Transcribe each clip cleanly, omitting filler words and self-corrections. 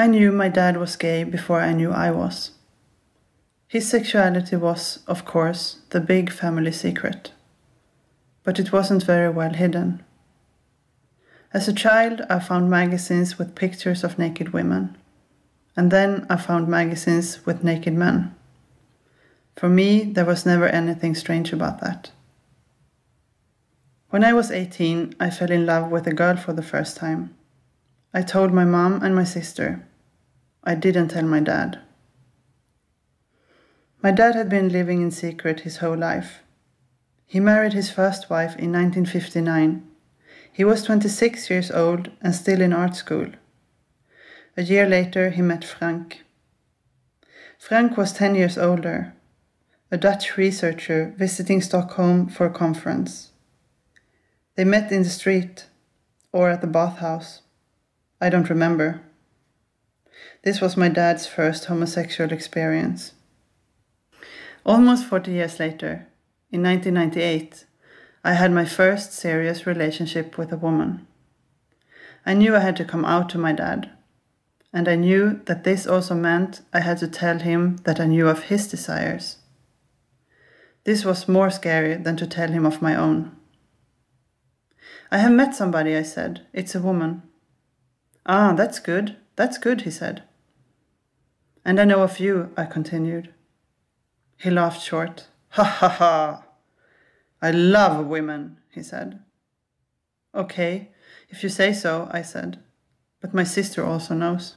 I knew my dad was gay before I knew I was. His sexuality was, of course, the big family secret. But it wasn't very well hidden. As a child, I found magazines with pictures of naked women. And then I found magazines with naked men. For me, there was never anything strange about that. When I was 18, I fell in love with a girl for the first time. I told my mom and my sister. I didn't tell my dad. My dad had been living in secret his whole life. He married his first wife in 1959. He was 26 years old and still in art school. A year later, he met Frank. Frank was 10 years older, a Dutch researcher visiting Stockholm for a conference. They met in the street, or at the bathhouse. I don't remember. This was my dad's first homosexual experience. Almost 40 years later, in 1998, I had my first serious relationship with a woman. I knew I had to come out to my dad, and I knew that this also meant I had to tell him that I knew of his desires. This was more scary than to tell him of my own. I have met somebody, I said. It's a woman. Ah, that's good, he said. And I know of you, I continued. He laughed short. Ha ha ha! I love women, he said. Okay, if you say so, I said. But my sister also knows.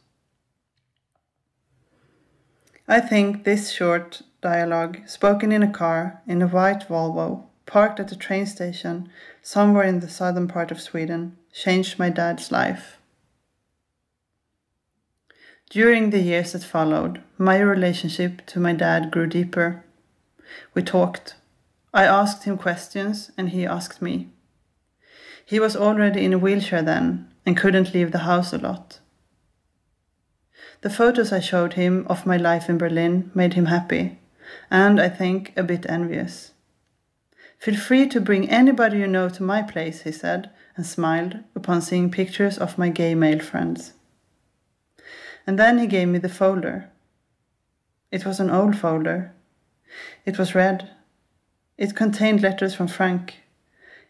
I think this short dialogue, spoken in a car, in a white Volvo, parked at a train station somewhere in the southern part of Sweden, changed my dad's life. During the years that followed, my relationship to my dad grew deeper. We talked. I asked him questions and he asked me. He was already in a wheelchair then and couldn't leave the house a lot. The photos I showed him of my life in Berlin made him happy, and I think a bit envious. Feel free to bring anybody you know to my place, he said, and smiled upon seeing pictures of my gay male friends. And then he gave me the folder. It was an old folder. It was red. It contained letters from Frank,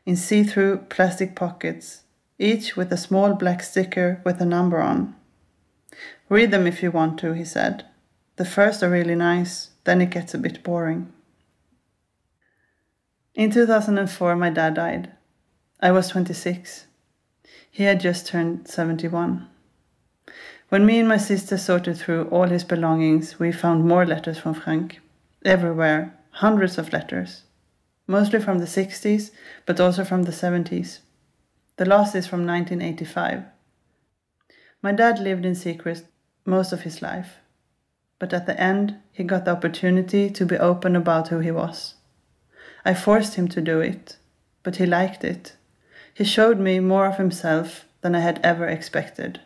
in see-through plastic pockets, each with a small black sticker with a number on. Read them if you want to, he said. The first are really nice, then it gets a bit boring. In 2004, my dad died. I was 26. He had just turned 71. When me and my sister sorted through all his belongings, we found more letters from Frank. Everywhere, hundreds of letters. Mostly from the 60s, but also from the 70s. The last is from 1985. My dad lived in secret most of his life. But at the end, he got the opportunity to be open about who he was. I forced him to do it, but he liked it. He showed me more of himself than I had ever expected.